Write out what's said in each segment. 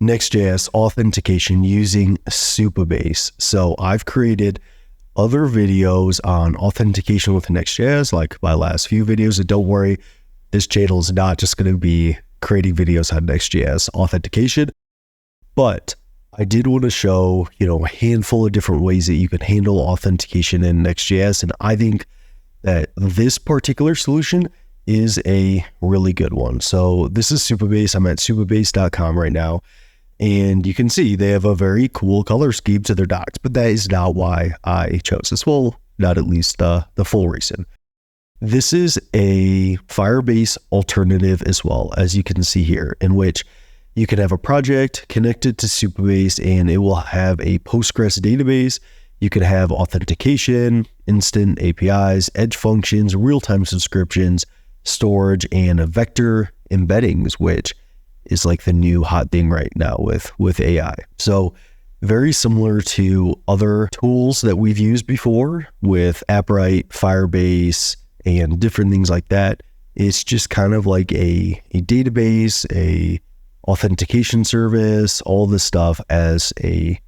Next.js authentication using Supabase. So I've created other videos on authentication with Next.js, like my last few videos. And don't worry, this channel is not just going to be creating videos on Next.js authentication, but I did want to show, a handful of different ways that you can handle authentication in Next.js. And I think that this particular solution is a really good one. So this is Supabase. I'm at supabase.com right now. And you can see they have a very cool color scheme to their docs, but that is not why I chose this. Well, not at least the full reason. This is a Firebase alternative as well, as you can see here, in which you can have a project connected to Supabase and it will have a Postgres database. You can have authentication, instant APIs, edge functions, real-time subscriptions, storage, and vector embeddings, which is like the new hot thing right now with AI. So very similar to other tools that we've used before with AppWrite, Firebase, and different things like that. It's just kind of like a database, a authentication service, all this stuff as a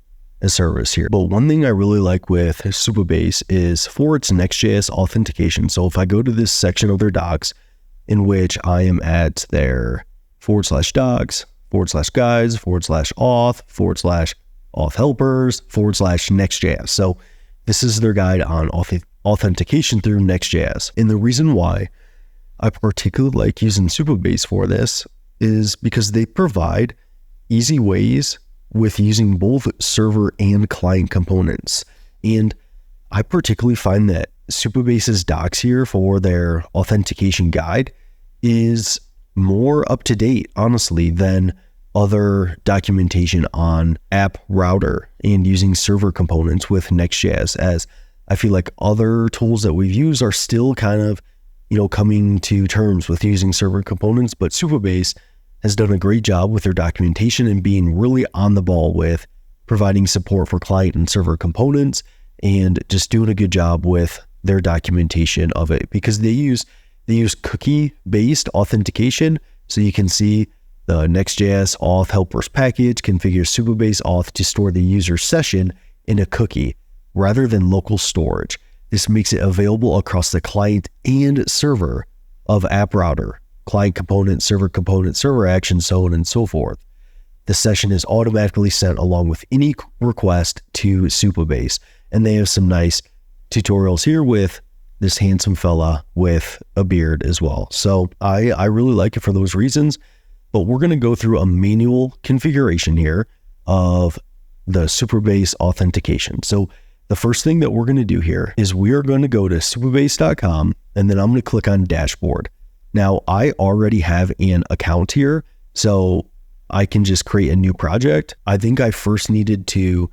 service here. But one thing I really like with Supabase is for its Next.js authentication. So if I go to this section of their docs in which I am at their /docs, /guides, /auth, /auth helpers, /Next.js. So this is their guide on authentication through Next.js. And the reason why I particularly like using Supabase for this is because they provide easy ways with using both server and client components. And I particularly find that Supabase's docs here for their authentication guide is more up to date, honestly, than other documentation on app router and using server components with Next.js, as I feel like other tools that we've used are still kind of, coming to terms with using server components, but Supabase has done a great job with their documentation and being really on the ball with providing support for client and server components and just doing a good job with their documentation of it, because they use cookie-based authentication. So you can see the Next.js Auth helpers package configures Supabase Auth to store the user session in a cookie rather than local storage. This makes it available across the client and server of app router, client component, server action, so on and so forth. The session is automatically sent along with any request to Supabase. And they have some nice tutorials here with this handsome fella with a beard as well. So I really like it for those reasons, but we're going to go through a manual configuration here of the Supabase authentication. So the first thing that we're going to do here is we are going to go to supabase.com and then I'm going to click on dashboard. Now I already have an account here, so I can just create a new project. I think I first needed to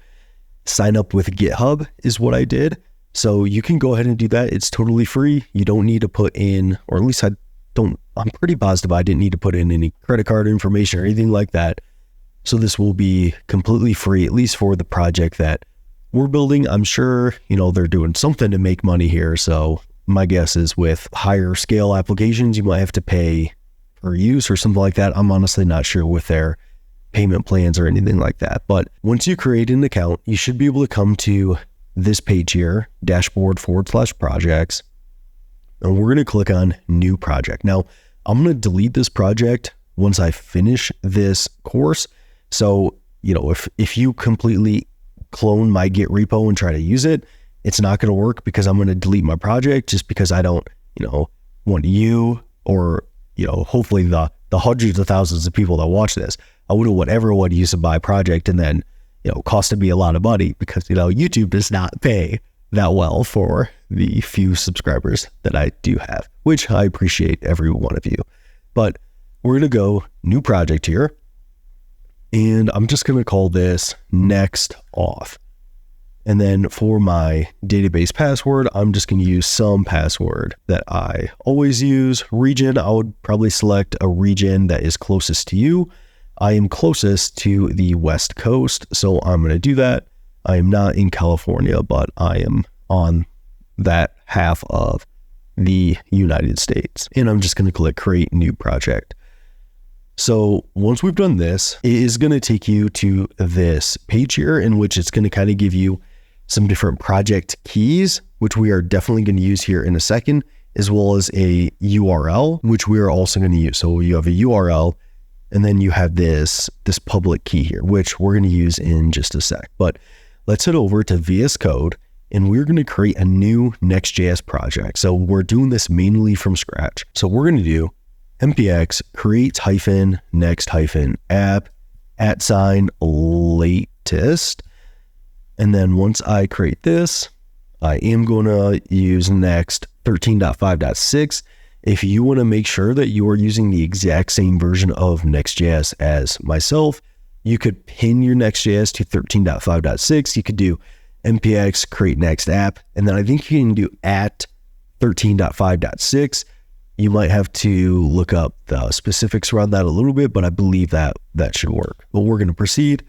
sign up with GitHub is what I did. So you can go ahead and do that. It's totally free. You don't need to put in, or at least I'm pretty positive I didn't need to put in any credit card information or anything like that. So this will be completely free, at least for the project that we're building. I'm sure, they're doing something to make money here. So my guess is with higher scale applications, you might have to pay per use or something like that. I'm honestly not sure with their payment plans or anything like that. But once you create an account, you should be able to come to this page here, dashboard /projects, and we're going to click on new project. Now, I'm going to delete this project once I finish this course. So, if you completely clone my Git repo and try to use it, it's not going to work because I'm going to delete my project just because I don't, want you or, hopefully the hundreds of thousands of people that watch this, I wouldn't want everyone to use my project and then, costing me a lot of money because, YouTube does not pay that well for the few subscribers that I do have, which I appreciate every one of you. But we're going to go new project here. And I'm just going to call this Next Auth. And then for my database password, I'm just going to use some password that I always use. Region, I would probably select a region that is closest to you. I am closest to the West Coast, so I'm going to do that. I am not in California, but I am on that half of the United States. And I'm just going to click Create New Project. So once we've done this, it is going to take you to this page here in which it's going to kind of give you some different project keys, which we are definitely going to use here in a second, as well as a URL, which we are also going to use. So you have a URL, and then you have this public key here, which we're going to use in just a sec. But let's head over to VS Code, and we're going to create a new Next.js project. So we're doing this mainly from scratch. So we're going to do npx create -next -app @latest. And then once I create this, I am going to use Next 13.5.6. If you want to make sure that you are using the exact same version of Next.js as myself, you could pin your Next.js to 13.5.6. You could do npx create next app, and then I think you can do @13.5.6. You might have to look up the specifics around that a little bit, but I believe that should work. But we're going to proceed.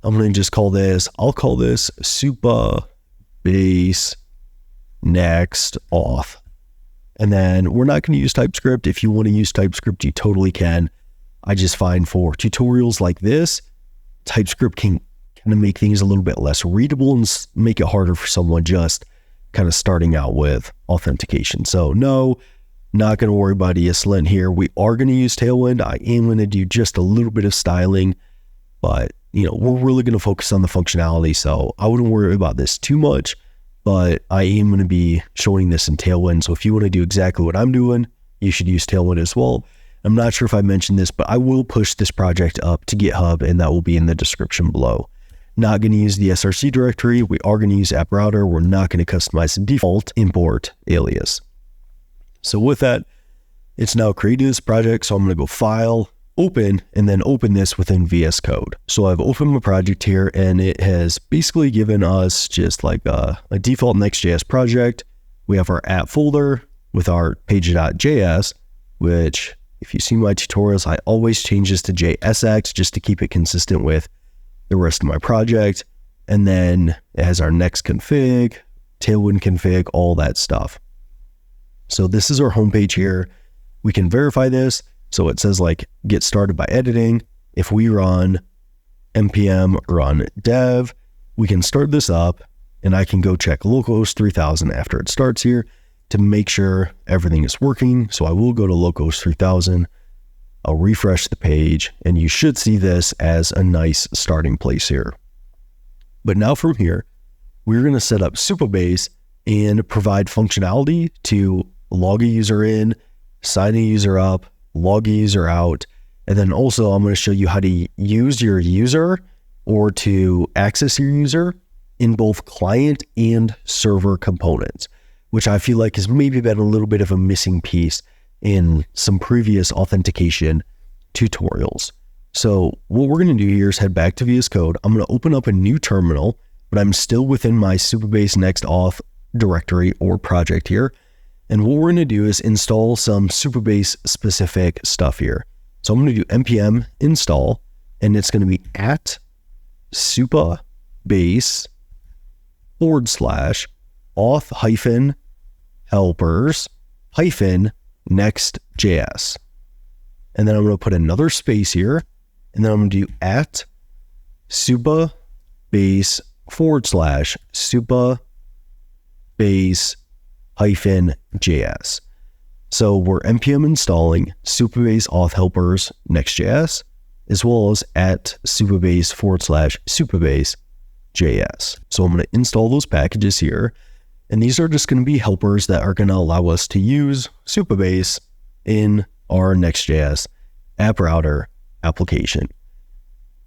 I'm going to just I'll call this Supabase next auth. And then we're not going to use TypeScript. If you want to use TypeScript, you totally can. I just find for tutorials like this, TypeScript can kind of make things a little bit less readable and make it harder for someone just kind of starting out with authentication. So no, not going to worry about ESLint here. We are going to use Tailwind. I am going to do just a little bit of styling, but we're really going to focus on the functionality. So I wouldn't worry about this too much, but I am going to be showing this in Tailwind. So if you want to do exactly what I'm doing, you should use Tailwind as well. I'm not sure if I mentioned this, but I will push this project up to GitHub, and that will be in the description below. Not going to use the src directory. We are going to use app router. We're not going to customize the default import alias. So with that, it's now created this project. So I'm going to go File, Open, and then open this within VS Code. So I've opened my project here, and it has basically given us just like a default Next.js project. We have our app folder with our page.js, which if you see my tutorials, I always change this to JSX just to keep it consistent with the rest of my project. And then it has our next config, Tailwind config, all that stuff. So this is our homepage here. We can verify this. So it says like get started by editing. If we run npm run dev, we can start this up, and I can go check localhost 3000 after it starts here to make sure everything is working. So I will go to localhost 3000. I'll refresh the page, and you should see this as a nice starting place here. But now from here, we're going to set up Supabase and provide functionality to log a user in, sign a user up, log a user out. And then also I'm going to show you how to use your user or to access your user in both client and server components, which I feel like has maybe been a little bit of a missing piece in some previous authentication tutorials. So what we're going to do here is head back to VS Code. I'm going to open up a new terminal, but I'm still within my Supabase next auth directory or project here. And what we're going to do is install some Supabase specific stuff here. So I'm going to do npm install, and it's going to be @supabase /auth -helpers -next.js. And then I'm going to put another space here, and then I'm going to do @supabase /supabase -js. So we're npm installing Supabase auth helpers Next.js, as well as @supabase /supabase JS. So I'm going to install those packages here. And these are just going to be helpers that are going to allow us to use Supabase in our Next.js app router application.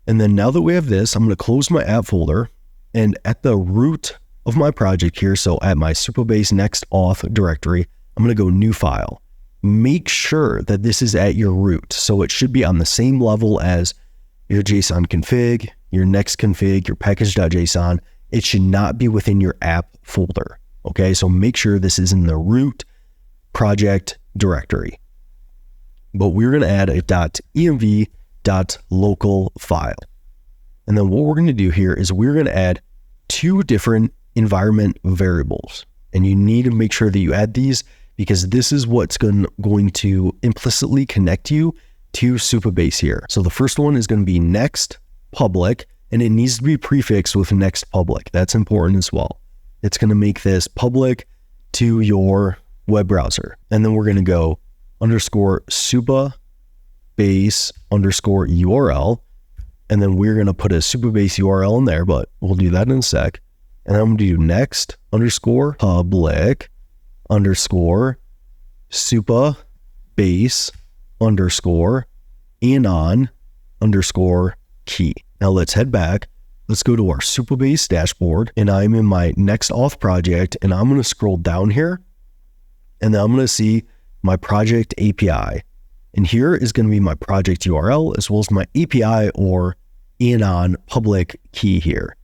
And then now that we have this, I'm going to close my app folder, and at the root of my project here, so at my Supabase next auth directory, I'm going to go new file. Make sure that this is at your root. So it should be on the same level as your JSON config, your next config, your package.json. It should not be within your app folder. Okay, so make sure this is in the root project directory. But we're going to add a .env.local file. And then what we're going to do here is we're going to add two different environment variables. And you need to make sure that you add these, because this is what's going to implicitly connect you to Supabase here. So the first one is going to be next public, and it needs to be prefixed with next public. That's important as well. It's going to make this public to your web browser. And then we're going to go underscore Supabase underscore URL. And then we're going to put a Supabase URL in there, but we'll do that in a sec. And I'm going to do next underscore public underscore Supabase underscore anon underscore key. Now let's head back. Let's go to our Supabase dashboard, and I'm in my Next Auth project, and I'm going to scroll down here, and then I'm going to see my project API. And here is going to be my project URL as well as my API or anon public key here.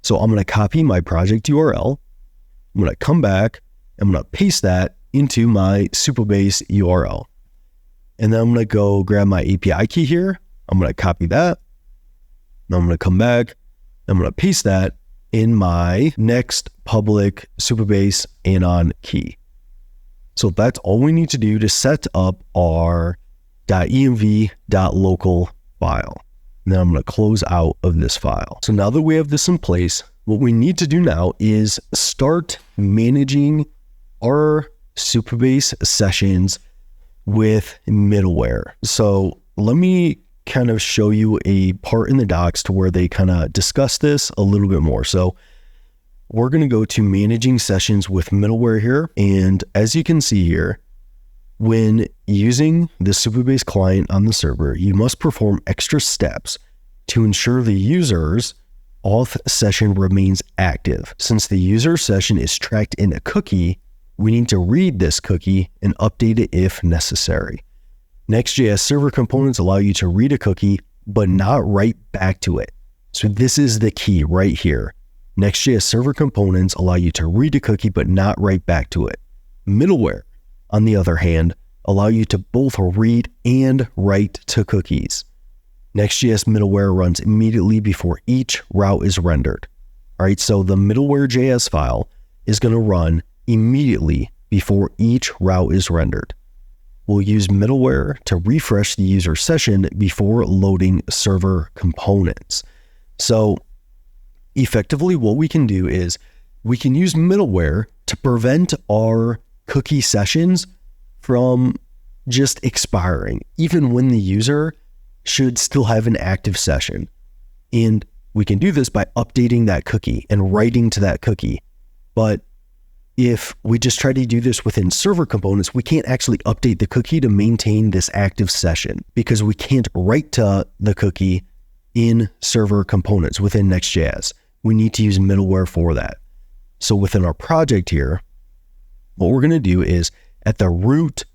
So I'm going to copy my project URL. I'm going to come back. I'm going to paste that into my Supabase URL. And then I'm going to go grab my API key here. I'm going to copy that. Now I'm going to come back. I'm going to paste that in my next public Supabase anon key. So that's all we need to do to set up our .env.local file. And then I'm going to close out of this file. So now that we have this in place, what we need to do now is start managing our Supabase sessions with middleware. So let me kind of show you a part in the docs to where they kind of discuss this a little bit more. So we're going to go to managing sessions with middleware here. And as you can see here, when using the Supabase client on the server, you must perform extra steps to ensure the user's auth session remains active. Since the user session is tracked in a cookie, we need to read this cookie and update it if necessary. Next.js server components allow you to read a cookie, but not write back to it. So this is the key right here. Next.js server components allow you to read a cookie, but not write back to it. Middleware, on the other hand, allow you to both read and write to cookies. Next.js middleware runs immediately before each route is rendered. All right, so the middleware.js file is going to run immediately before each route is rendered. We'll use middleware to refresh the user session before loading server components. So effectively what we can do is we can use middleware to prevent our cookie sessions from just expiring, even when the user should still have an active session. And we can do this by updating that cookie and writing to that cookie. But if we just try to do this within server components, we can't actually update the cookie to maintain this active session because we can't write to the cookie in server components within Next.js. We need to use middleware for that. So within our project here, what we're going to do is at the root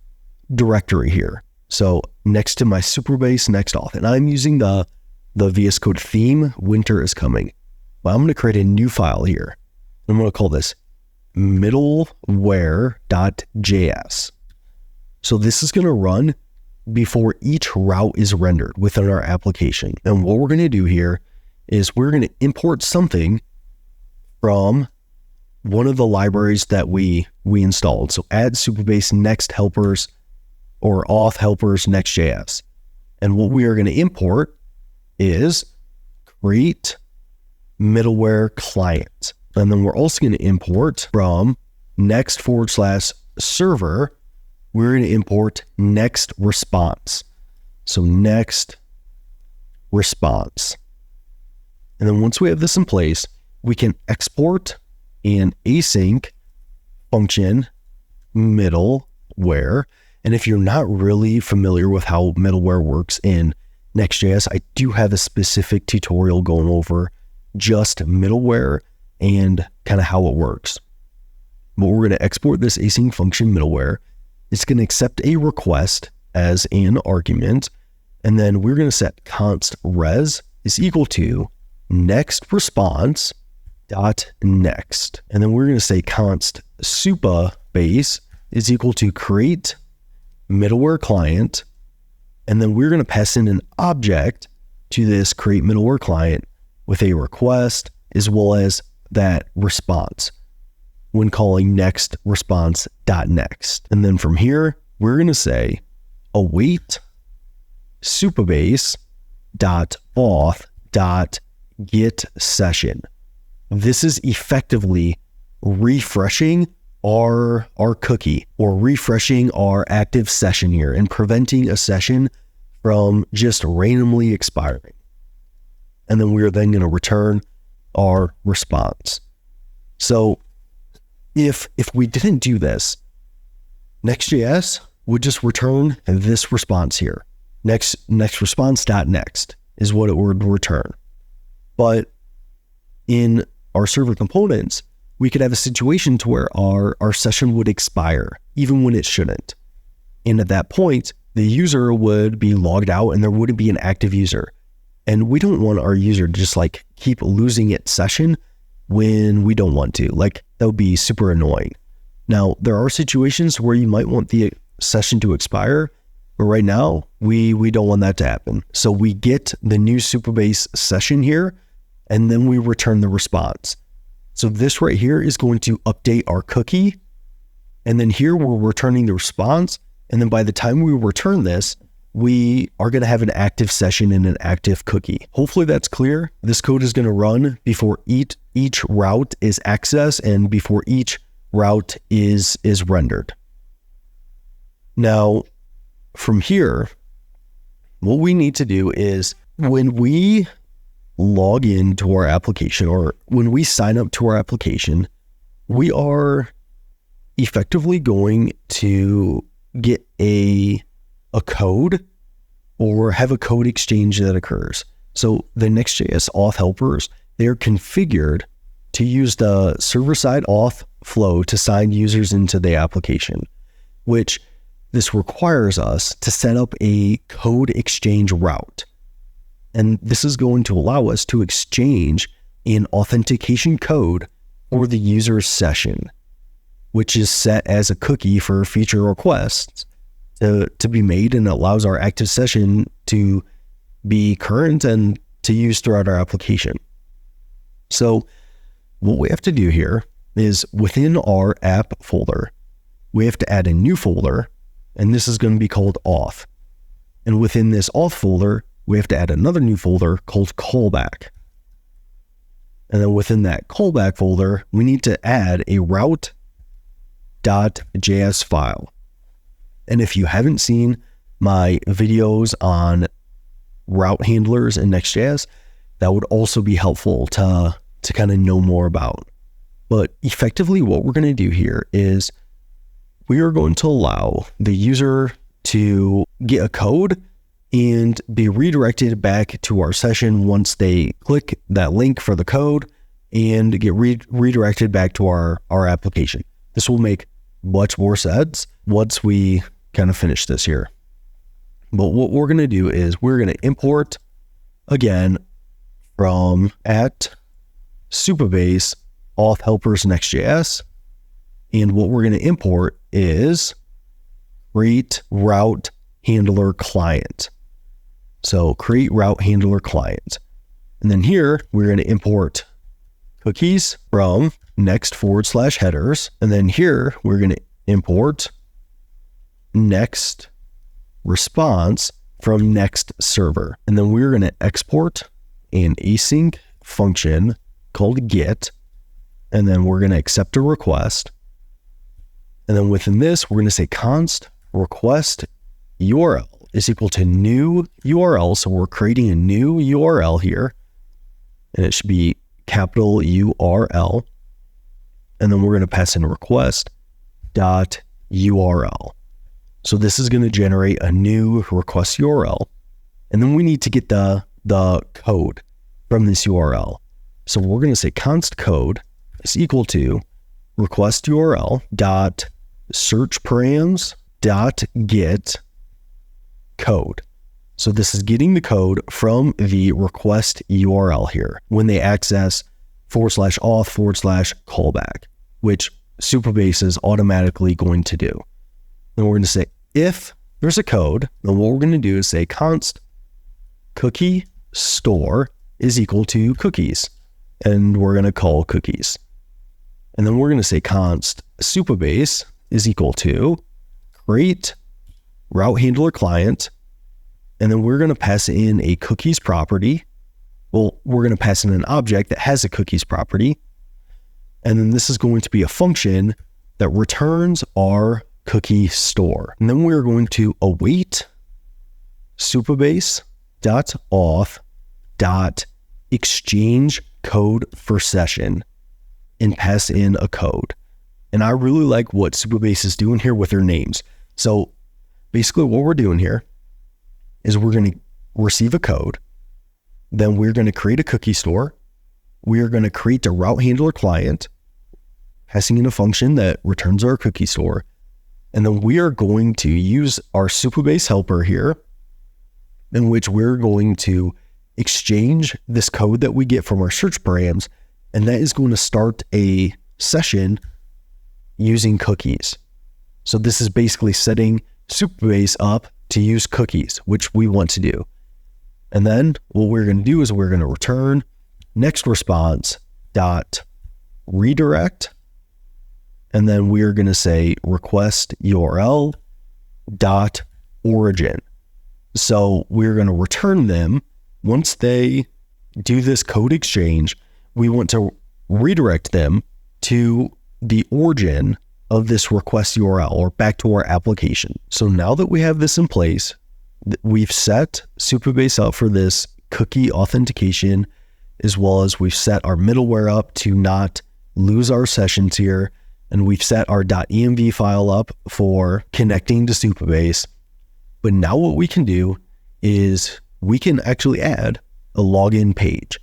directory here. So next to my Supabase Next Auth, and I'm using the VS Code theme, winter is coming. But I'm going to create a new file here. I'm going to call this middleware.js. So this is going to run before each route is rendered within our application. And what we're going to do here is we're going to import something from one of the libraries that we installed. So add Supabase Next helpers or auth helpers Next.js. And what we are going to import is create middleware client. And then we're also going to import from next/server, we're going to import next response. So next response. And then once we have this in place, we can export an async function middleware. And if you're not really familiar with how middleware works in Next.js, I do have a specific tutorial going over just middleware and kind of how it works. But we're going to export this async function middleware. It's going to accept a request as an argument. And then we're going to set const res is equal to next response dot next. And then we're going to say const supabase is equal to create middleware client. And then we're going to pass in an object to this create middleware client with a request as well as that response when calling next response dot next. And then from here, we're going to say await supabase.auth.get session. This is effectively refreshing our cookie, or refreshing our active session here, and preventing a session from just randomly expiring. And then we're then going to return our response. So if we didn't do this, Next.js would just return this response here. Next response.next is what it would return. But in our server components, we could have a situation to where our session would expire even when it shouldn't. And at that point, the user would be logged out and there wouldn't be an active user. And we don't want our user to just like keep losing its session when we don't want to. Like, that would be super annoying. Now, there are situations where you might want the session to expire, but right now we don't want that to happen. So we get the new Supabase session here, and then we return the response. So this right here is going to update our cookie. And then here we're returning the response. And then by the time we return this, we are going to have an active session and an active cookie. Hopefully that's clear. This code is going to run before each route is accessed and before each route is rendered. Now, from here, what we need to do is when we log into our application, or when we sign up to our application, we are effectively going to get a code or have a code exchange that occurs. So the Next.js auth helpers, they're configured to use the server-side auth flow to sign users into the application, which this requires us to set up a code exchange route. And this is going to allow us to exchange an authentication code for the user's session, which is set as a cookie for feature requests to be made, and allows our active session to be current and to use throughout our application. So what we have to do here is within our app folder, we have to add a new folder, and this is going to be called auth. And within this auth folder, we have to add another new folder called callback. And then within that callback folder, we need to add a route.js file. And if you haven't seen my videos on route handlers in Next.js, that would also be helpful to kind of know more about. But effectively what we're going to do here is we are going to allow the user to get a code and be redirected back to our session once they click that link for the code and get redirected back to our application. This will make much more sense once we kind of finish this here. But what we're going to do is we're going to import again from @Supabase auth helpers Next.js. And what we're going to import is create route handler client. So create route handler client. And then here we're going to import cookies from next/headers. And then here we're going to import next response from next server. And then we're going to export an async function called get. And then we're going to accept a request. And then within this, we're going to say const request URL is equal to new URL. So we're creating a new URL here, and it should be capital URL. And then we're going to pass in request.url. So this is going to generate a new request URL. And then we need to get the code from this URL. So we're going to say const code is equal to request URL dot search params dot get code. So this is getting the code from the request URL here when they access /auth /callback, which Supabase is automatically going to do. Then we're going to say if there's a code, then what we're going to do is say const cookie store is equal to cookies, and we're going to call cookies. And then we're going to say const Supabase is equal to create route handler client, And then we're going to pass in a cookies property. Well, we're going to pass in an object that has a cookies property. And then this is going to be a function that returns our cookie store. And then we're going to await supabase.auth.exchange code for session and pass in a code. And I really like what Supabase is doing here with their names. So basically what we're doing here is we're going to receive a code. Then we're going to create a cookie store. We are going to create a route handler client, passing in a function that returns our cookie store. And then we are going to use our Supabase helper here, in which we're going to exchange this code that we get from our search params, and that is going to start a session using cookies. So this is basically setting Supabase up to use cookies, which we want to do. And then what we're going to do is we're going to return next response dot redirect, and then we're going to say request URL dot origin. So we're going to return them. Once they do this code exchange, we want to redirect them to the origin of this request URL or back to our application. So now that we have this in place, we've set Supabase up for this cookie authentication, as well as we've set our middleware up to not lose our sessions here. And we've set our .env file up for connecting to Supabase. But now what we can do is we can actually add a login page.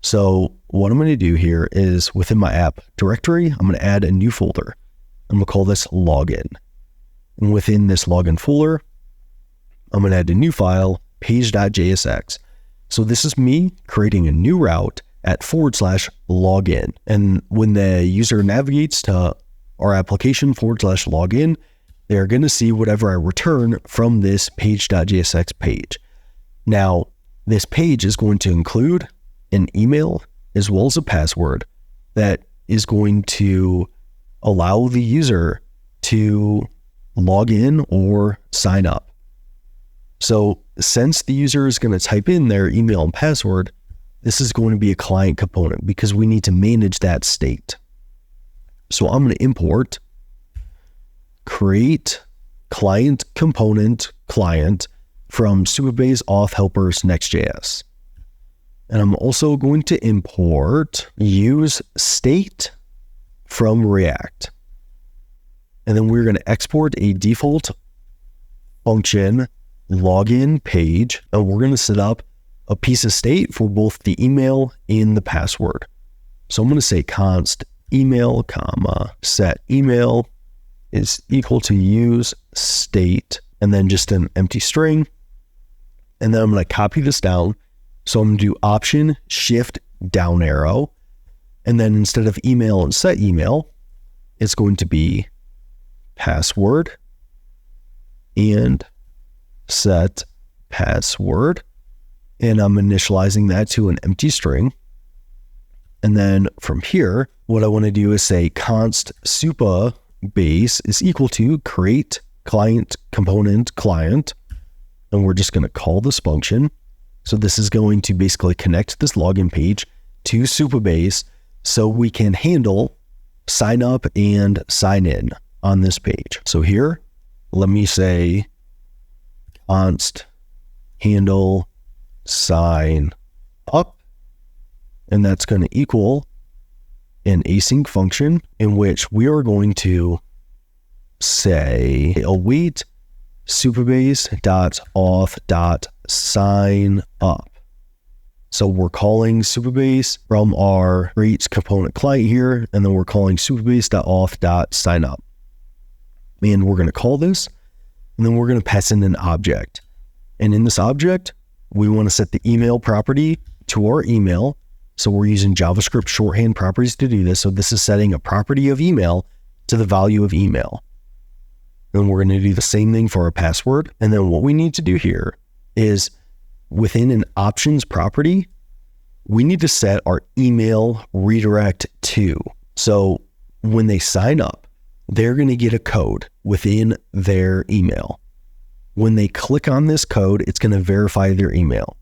So what I'm going to do here is within my app directory, I'm going to add a new folder. I'm going to call this login. And within this login folder, I'm going to add a new file, page.jsx. So this is me creating a new route at /login. And when the user navigates to our application /login, they're going to see whatever I return from this page.jsx page. Now, this page is going to include an email as well as a password that is going to allow the user to log in or sign up. So since the user is going to type in their email and password, this is going to be a client component because we need to manage that state. So I'm going to import create client component client from Supabase Auth helpers Next.js. And I'm also going to import use state from React. And then we're going to export a default function login page, and we're going to set up a piece of state for both the email and the password. So I'm going to say const email, set email is equal to use state, and then just an empty string. And then I'm going to copy this down. So I'm going to do option shift down arrow. And then instead of email and set email, it's going to be password and set password. And I'm initializing that to an empty string. And then from here, what I want to do is say const Supabase is equal to create client component client. And we're just going to call this function. So this is going to basically connect this login page to Supabase so we can handle sign up and sign in on this page. So here, let me say const handle sign up, and that's going to equal an async function in which we are going to say await supabase.auth.sign up. So we're calling Supabase from our create component client here, and then we're calling supabase.auth.sign up. And we're going to call this, and then we're going to pass in an object. And in this object, we want to set the email property to our email. So we're using JavaScript shorthand properties to do this. So this is setting a property of email to the value of email. Then we're going to do the same thing for our password. And then what we need to do here is within an options property, we need to set our email redirect to. So when they sign up, they're going to get a code within their email. when they click on this code, it's going to verify their email.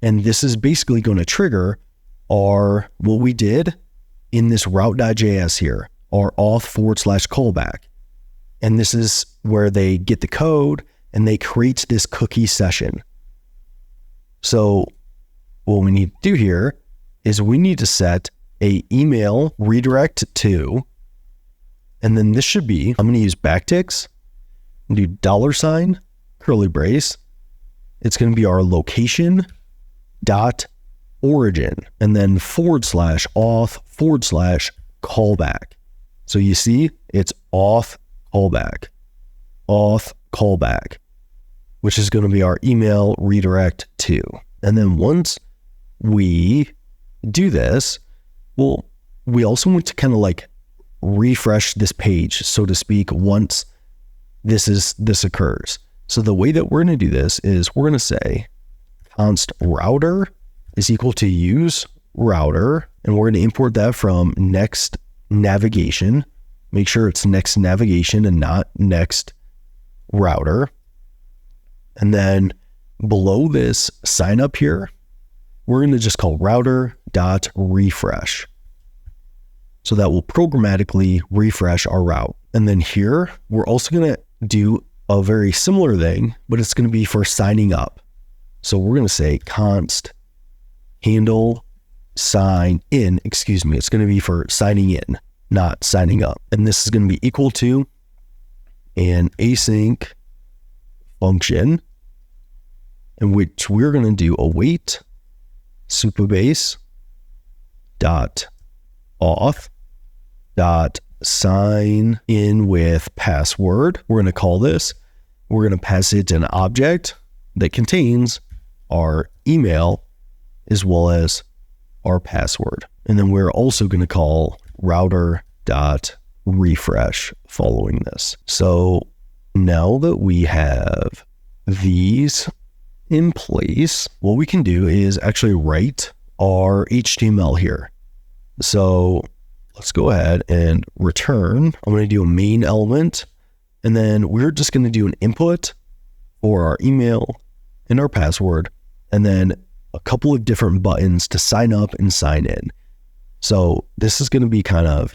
And this is basically going to trigger what we did in this route.js here, our auth/callback. And this is where they get the code and they create this cookie session. So what we need to do here is we need to set a email redirect to, and then this should be, I'm going to use backticks and do $, curly brace. It's going to be our location dot origin, and then /auth/callback. So you see it's auth callback, which is going to be our email redirect to. And then once we do this, well, we also want to kind of like refresh this page, so to speak, once this occurs. So the way that we're going to do this is we're going to say const router is equal to use router, and we're going to import that from next navigation. Make sure it's next navigation and not next router. And then below this sign up here, we're going to just call router.refresh. So that will programmatically refresh our route. And then here, we're also going to do a very similar thing, but it's going to be for signing up. So we're going to say const handle sign in, it's going to be for signing in, not signing up. And this is going to be equal to an async function in which we're going to do await Supabase dot auth dot sign in with password. We're going to call this, we're going to pass it an object that contains our email as well as our password. And then we're also going to call router.refresh following this. So now that we have these in place, what we can do is actually write our HTML here. So let's go ahead and return. I'm going to do a main element, and then we're just going to do an input for our email and our password, and then a couple of different buttons to sign up and sign in. So this is going to be kind of,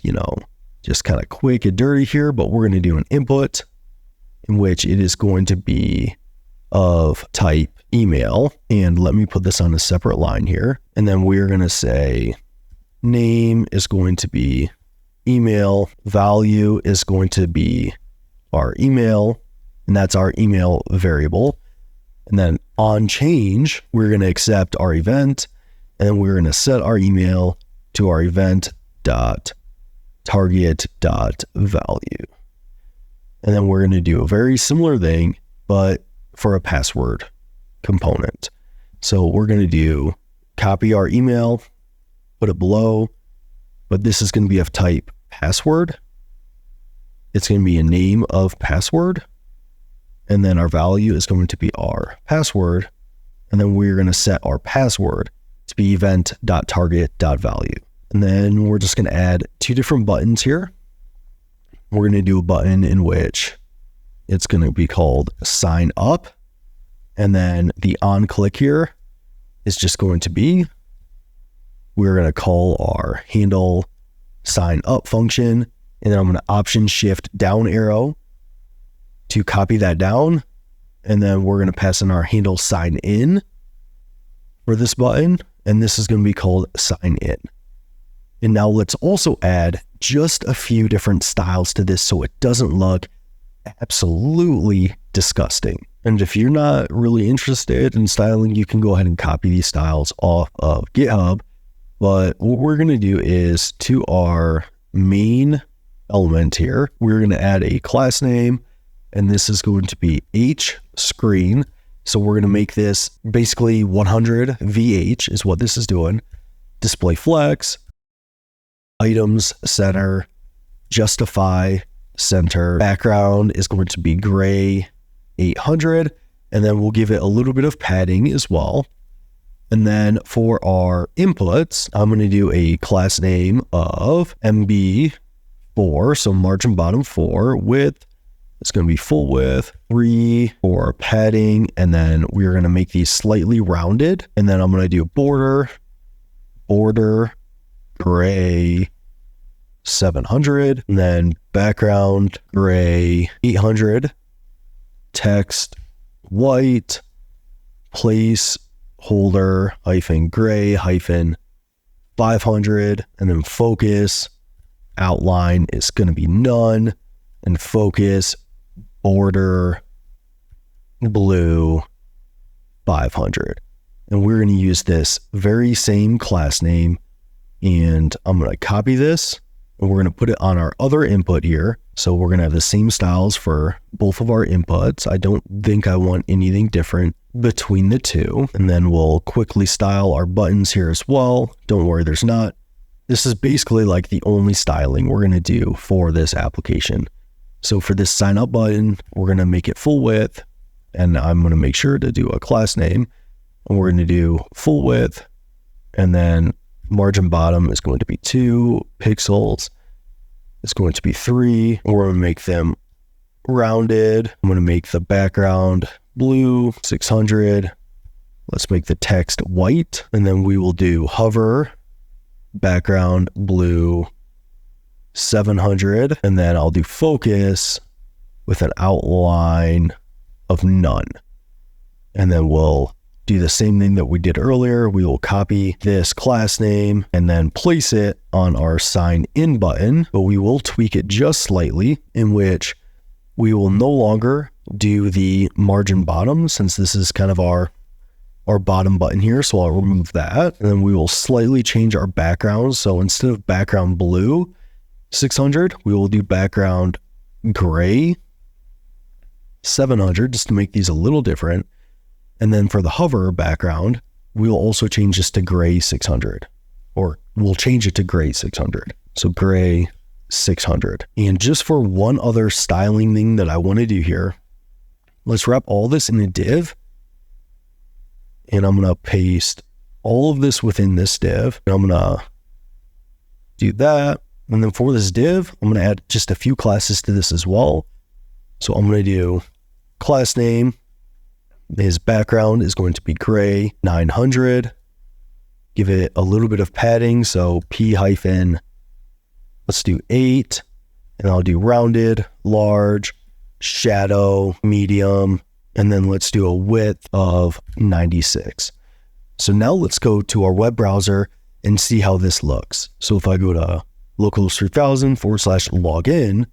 just kind of quick and dirty here, but we're going to do an input in which it is going to be of type email. And let me put this on a separate line here. And then we're going to say name is going to be email, value is going to be our email, and that's our email variable. And then on change, we're going to accept our event, and then we're going to set our email to our event.target.value. And then we're going to do a very similar thing, but for a password component. So we're going to do copy our email, put it below, but this is going to be of type password. It's going to be a name of password. And then our value is going to be our password. And then we're going to set our password to be event.target.value. And then we're just going to add two different buttons here. We're going to do a button in which it's going to be called sign up. And then the on click here is just going to be, we're going to call our handle sign up function. And then I'm going to option shift down arrow to copy that down. And then we're going to pass in our handle sign in for this button. And this is going to be called sign in. And now let's also add just a few different styles to this so it doesn't look absolutely disgusting. And if you're not really interested in styling, you can go ahead and copy these styles off of GitHub. But what we're going to do is to our main element here, we're going to add a class name, and this is going to be hScreen. So we're going to make this basically 100 VH is what this is doing. Display flex, items center, justify center, background is going to be gray 800, and then we'll give it a little bit of padding as well. And then for our inputs, I'm going to do a class name of MB4, so margin bottom 4, width It's going to be full width, 3 for padding, and then we're going to make these slightly rounded. And then I'm going to do border, gray, 700, and then background, gray, 800, text, white, placeholder, -gray, 500, and then focus, outline is going to be none, and focus, border, blue, 500. And we're going to use this very same class name, and I'm going to copy this, and we're going to put it on our other input here. So we're going to have the same styles for both of our inputs. I don't think I want anything different between the two. And then we'll quickly style our buttons here as well. Don't worry, there's not. This is basically like the only styling we're going to do for this application. So for this sign up button, we're going to make it full width, and I'm going to make sure to do a class name, and we're going to do full width, and then margin bottom is going to be 2 pixels. It's going to be 3. We're going to make them rounded. I'm going to make the background blue, 600. Let's make the text white, and then we will do hover, background blue, 700, and then I'll do focus with an outline of none. And then we'll do the same thing that we did earlier. We will copy this class name and then place it on our sign in button, but we will tweak it just slightly, in which we will no longer do the margin bottom, since this is kind of our bottom button here. So I'll remove that, and then we will slightly change our background. So instead of background blue 600, we will do background gray 700, just to make these a little different. And then for the hover background, we'll also change this to gray 600, or we'll change it to gray 600. So gray 600. And just for one other styling thing that I want to do here, let's wrap all this in a div. And I'm going to paste all of this within this div. And I'm going to do that. And then for this div, I'm going to add just a few classes to this as well. So I'm going to do class name. His background is going to be gray 900. Give it a little bit of padding. So P hyphen, let's do 8. And I'll do rounded, large, shadow, medium. And then let's do a width of 96. So now let's go to our web browser and see how this looks. So if I go to localhost 3000/login,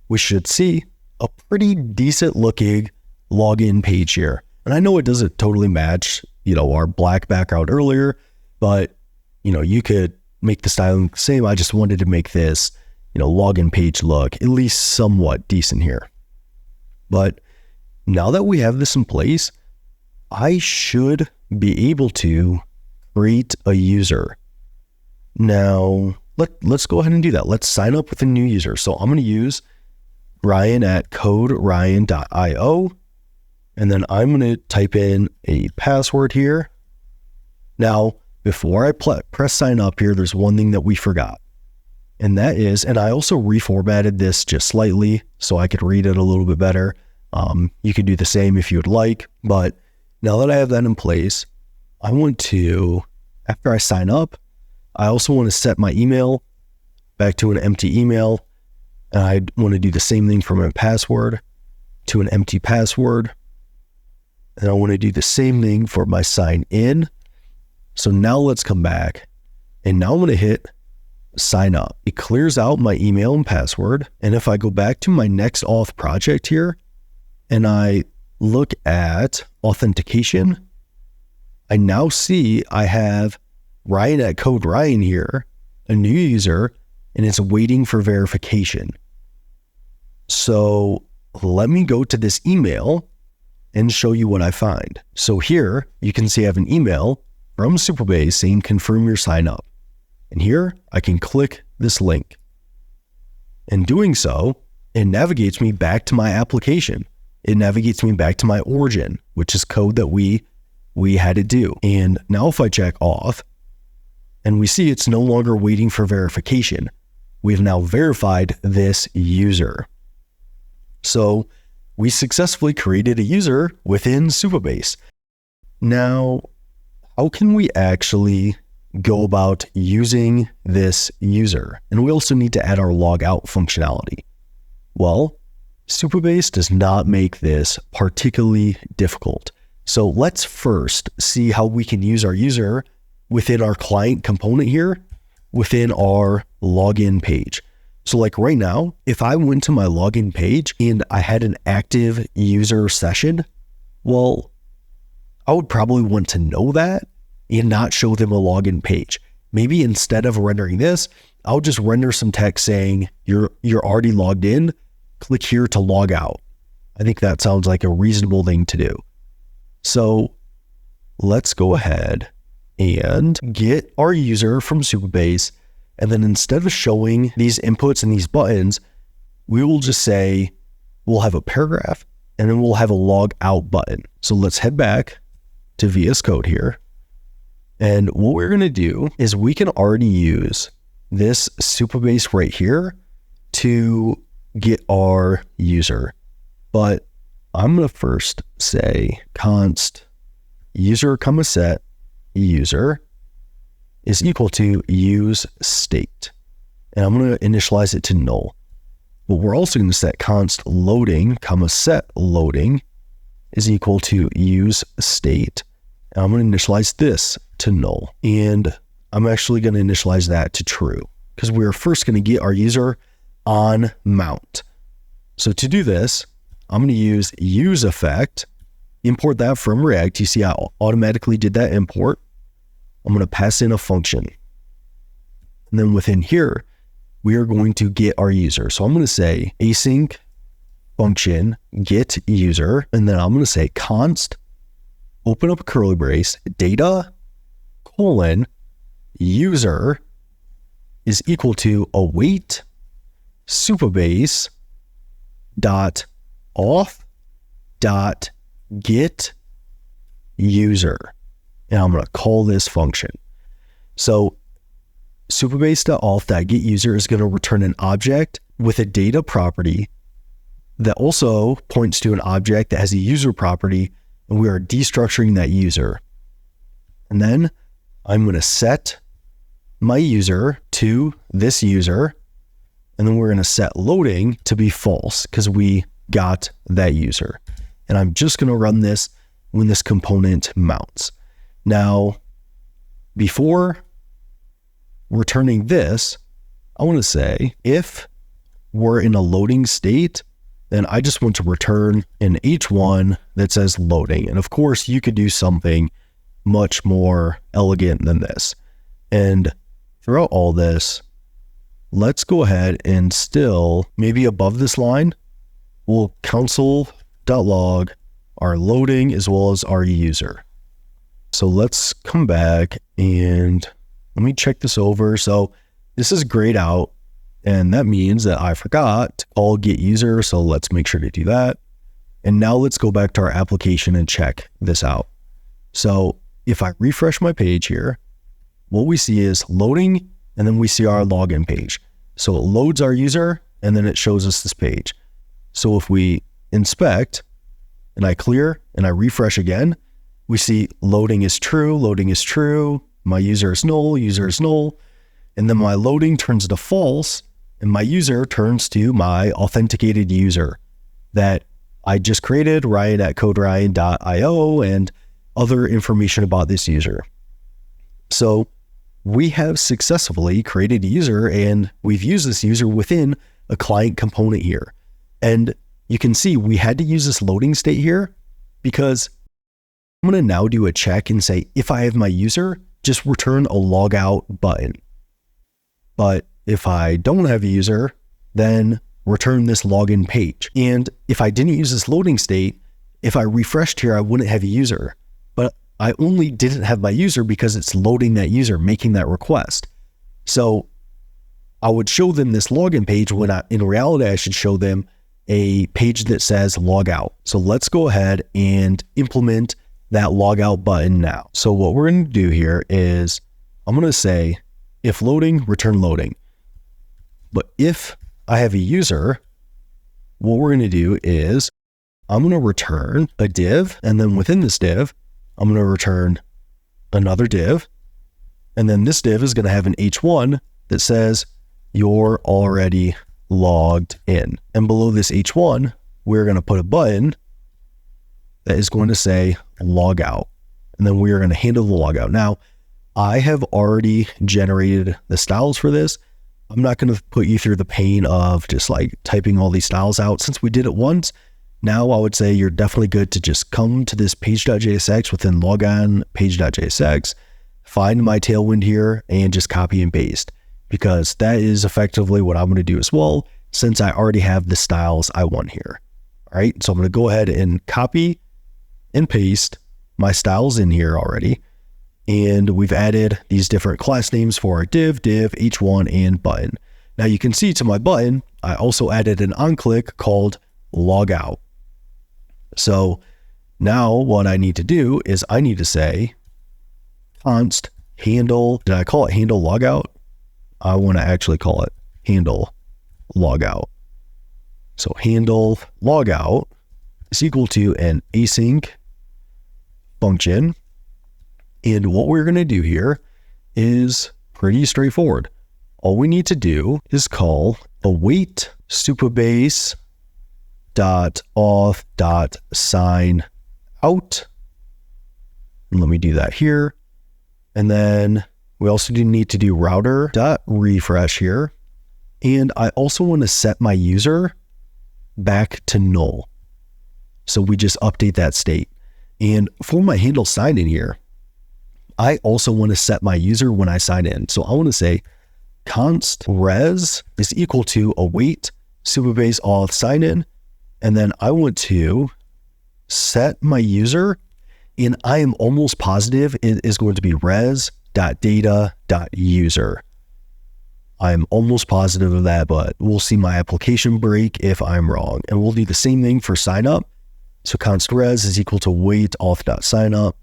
we should see a pretty decent looking login page here. And I know it doesn't totally match, our black background earlier, but, you could make the styling the same. I just wanted to make this, login page look at least somewhat decent here. But now that we have this in place, I should be able to create a user. Now, let's go ahead and do that. Let's sign up with a new user. So I'm going to use Ryan at coderyan.io. And then I'm going to type in a password here. Now, before I press sign up here, there's one thing that we forgot. And that is, and I also reformatted this just slightly so I could read it a little bit better. You could do the same if you would like. But now that I have that in place, I want to, after I sign up, I also want to set my email back to an empty email. And I want to do the same thing for my password to an empty password. And I want to do the same thing for my sign in. So now let's come back, and now I'm going to hit sign up. It clears out my email and password. And if I go back to my next auth project here and I look at authentication, I now see I have Ryan at Code Ryan here, a new user, and it's waiting for verification. So let me go to this email and show you what I find. So here you can see I have an email from Supabase saying confirm your sign up. And here I can click this link. In doing so, it navigates me back to my application. It navigates me back to my origin, which is code that we had to do. And now if I check auth, and we see it's no longer waiting for verification, we've now verified this user. So we successfully created a user within Supabase. Now, how can we actually go about using this user? And we also need to add our logout functionality. Well, Supabase does not make this particularly difficult. So let's first see how we can use our user within our client component here, within our login page. So like right now, if I went to my login page and I had an active user session, well, I would probably want to know that and not show them a login page. Maybe instead of rendering this, I'll just render some text saying you're already logged in, click here to log out. I think that sounds like a reasonable thing to do. So let's go ahead and get our user from Supabase. And then instead of showing these inputs and these buttons, we will just say, we'll have a paragraph and then we'll have a log out button. So let's head back to VS Code here. And what we're going to do is we can already use this Supabase right here to get our user. But I'm going to first say const user, set user is equal to use state. And I'm going to initialize it to null. But we're also going to set const loading, set loading is equal to use state. And I'm going to initialize this to null. And I'm actually going to initialize that to true because we're first going to get our user on mount. So to do this, I'm going to use effect, import that from React. You see I automatically did that import. I'm going to pass in a function. And then within here, we are going to get our user. So I'm going to say async function get user. And then I'm going to say const, open up a curly brace, data colon user is equal to await Supabase dot auth dot get user. And I'm going to call this function. So Supabase.auth.getUser is going to return an object with a data property that also points to an object that has a user property, and we are destructuring that user. And then I'm going to set my user to this user, and then we're going to set loading to be false because we got that user. And I'm just going to run this when this component mounts. Now, before returning this, I want to say if we're in a loading state, then I just want to return an H1 that says loading. And of course, you could do something much more elegant than this. And throughout all this, let's go ahead and still, maybe above this line, we'll console.log our loading as well as our user. So let's come back and let me check this over. So this is grayed out, and that means that I forgot to call get user. So let's make sure to do that. And now let's go back to our application and check this out. So if I refresh my page here, what we see is loading, and then we see our login page. So it loads our user, and then it shows us this page. So if we inspect and I clear and I refresh again, we see loading is true, my user is null, and then my loading turns to false, and my user turns to my authenticated user that I just created, Ryan at coderyan.io, and other information about this user. So we have successfully created a user, and we've used this user within a client component here. And you can see we had to use this loading state here because I'm going to now do a check and say, if I have my user, just return a logout button. But if I don't have a user, then return this login page. And if I didn't use this loading state, if I refreshed here, I wouldn't have a user. But I only didn't have my user because it's loading that user, making that request. So I would show them this login page when in reality, I should show them a page that says logout. So let's go ahead and implement that logout button now. So what we're going to do here is I'm going to say if loading, return loading. But if I have a user, what we're going to do is I'm going to return a div, and then within this div, I'm going to return another div. And then this div is going to have an H1 that says you're already logged in. And below this H1, we're going to put a button that is going to say logout. And then we are going to handle the logout. Now, I have already generated the styles for this. I'm not going to put you through the pain of just like typing all these styles out. Since we did it once, now I would say you're definitely good to just come to this page.jsx within logon page.jsx, find my tailwind here and just copy and paste, because that is effectively what I'm going to do as well, since I already have the styles I want here. All right, so I'm going to go ahead and copy and paste my styles in here already. And we've added these different class names for our div, h1, and button. Now you can see to my button, I also added an on-click called logout. So now what I need to do is I need to say const handle, did I call it handle logout? I want to actually call it handle logout. So handle logout is equal to an async function. And what we're going to do here is pretty straightforward. All we need to do is call await Supabase .auth.sign out. And let me do that here. And then we also do need to do router.refresh here. And I also want to set my user back to null. So we just update that state. And for my handle sign in here, I also want to set my user when I sign in. So I want to say const res is equal to await Supabase auth sign in. And then I want to set my user, and I am almost positive it is going to be res.data.user. I'm almost positive of that, but we'll see my application break if I'm wrong. And we'll do the same thing for sign up. So const res is equal to wait auth.signup.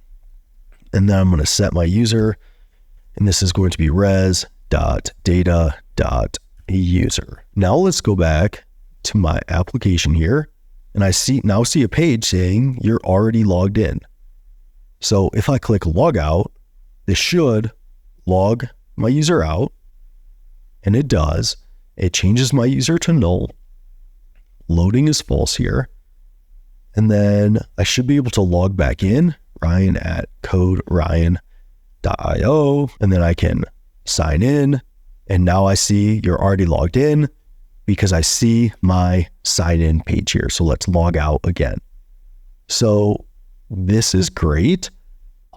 And then I'm going to set my user, and this is going to be res.data.user. Now let's go back to my application here, and I now see a page saying you're already logged in. So if I click logout, this should log my user out, and it does. It changes my user to null. Loading is false here. And then I should be able to log back in, Ryan at coderyan.io, and then I can sign in. And now I see you're already logged in because I see my sign in page here. So let's log out again. So this is great.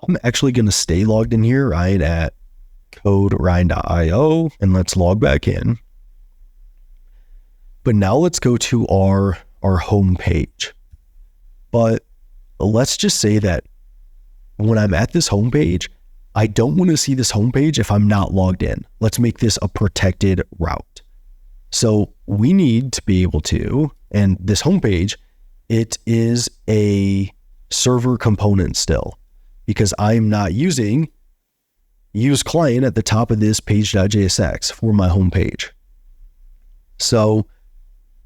I'm actually going to stay logged in here, Ryan at coderyan.io, and let's log back in. But now let's go to our home page. But let's just say that when I'm at this homepage, I don't want to see this homepage if I'm not logged in. Let's make this a protected route. So we need to be able to, and this homepage, it is a server component still, because I'm not using use client at the top of this page.jsx for my homepage. So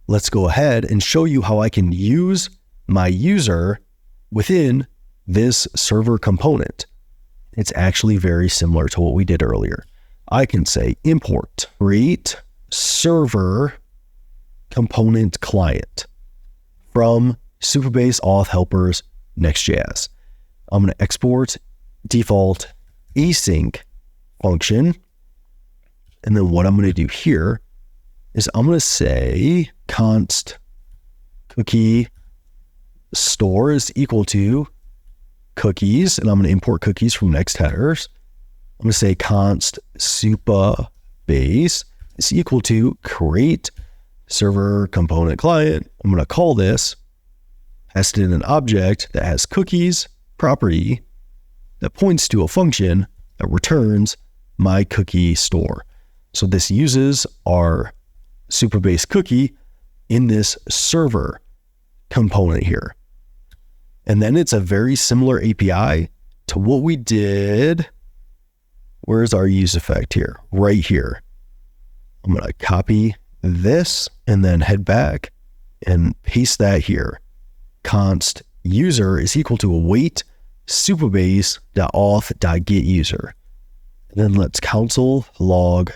let's go ahead and show you how I can use my user within this server component. It's actually very similar to what we did earlier. I can say import create server component client from Supabase auth helpers Next.js. I'm going to export default async function. And then what I'm going to do here is I'm going to say const cookie store is equal to cookies, and I'm going to import cookies from next headers. I'm going to say const Supabase is equal to create server component client. I'm going to call this, pass it in an object that has cookies property that points to a function that returns my cookie store. So this uses our Supabase cookie in this server component here. And then it's a very similar API to what we did. Where's our use effect here? Right here. I'm going to copy this and then head back and paste that here. Const user is equal to await supabase.auth.getUser. And then let's console log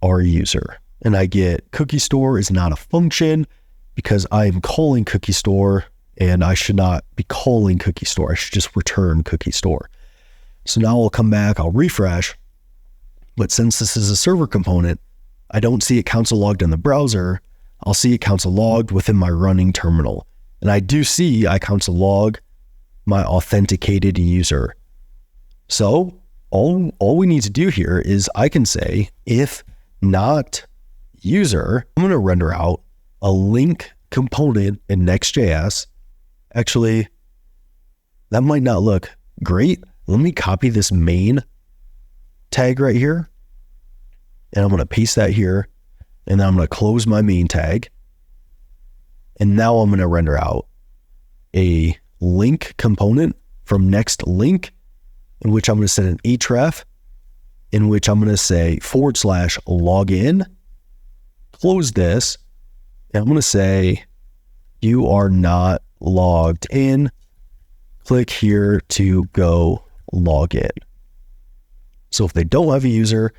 our user. And I get cookie store is not a function because I am calling cookie store, and I should not be calling cookie store. I should just return cookie store. So now I'll come back, I'll refresh, but since this is a server component, I don't see it console logged in the browser. I'll see it console logged within my running terminal. And I do see I console log my authenticated user. So all we need to do here is I can say if not user, I'm going to render out a link component in Next.js. Actually, that might not look great. Let me copy this main tag right here, and I'm going to paste that here, and then I'm going to close my main tag. And now I'm going to render out a link component from next link, in which I'm going to set an href, in which I'm going to say /login, close this, and I'm going to say you are not logged in. Click here to go log in. So if they don't have a user,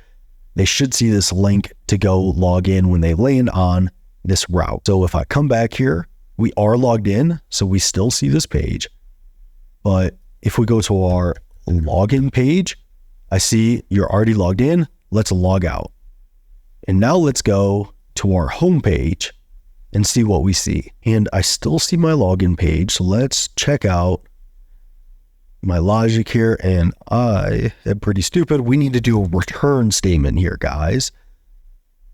they should see this link to go log in when they land on this route. So if I come back here, we are logged in, so we still see this page. But if we go to our login page, I see you're already logged in. Let's log out. And now let's go to our home page and see what we see. And I still see my login page. So let's check out my logic here. And I am pretty stupid. We need to do a return statement here, guys.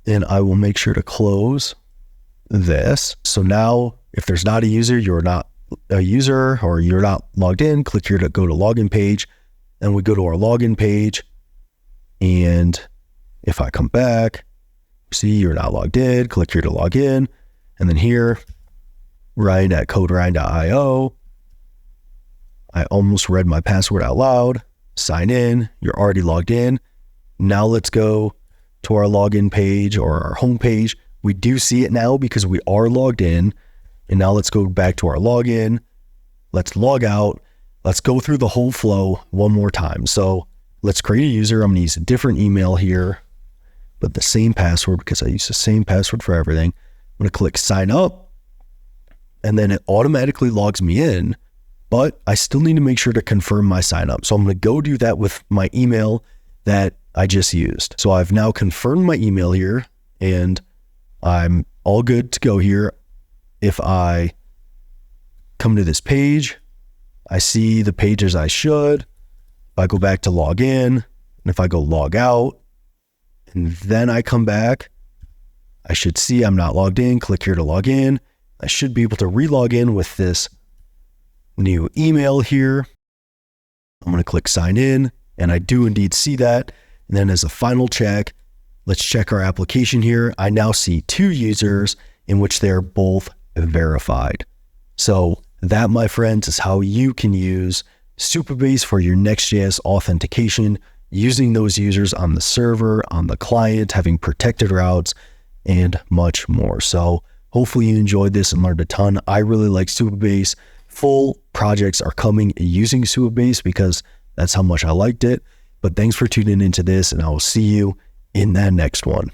And I will make sure to close this. So now if there's not a user, you're not a user, or you're not logged in, click here to go to login page. And we go to our login page. And if I come back, see you're not logged in, click here to log in. And then here, right at coderind.io, I almost read my password out loud. Sign in, you're already logged in. Now let's go to our login page or our home page. We do see it now because we are logged in. And now let's go back to our login. Let's log out. Let's go through the whole flow one more time. So let's create a user. I'm going to use a different email here, but the same password because I use the same password for everything. I'm going to click sign up, and then it automatically logs me in, but I still need to make sure to confirm my sign up. So I'm going to go do that with my email that I just used. So I've now confirmed my email here, and I'm all good to go here. If I come to this page, I see the page as I should. If I go back to log in, and if I go log out, and then I come back, I should see I'm not logged in. Click here to log in. I should be able to re-log in with this new email here. I'm going to click sign in, and I do indeed see that. And then as a final check, let's check our application here. I now see 2 users in which they're both verified. So that, my friends, is how you can use Supabase for your Next.js authentication, using those users on the server, on the client, having protected routes, and much more. So hopefully you enjoyed this and learned a ton. I really like Supabase. Full projects are coming using Supabase because that's how much I liked it. But thanks for tuning into this, and I will see you in that next one.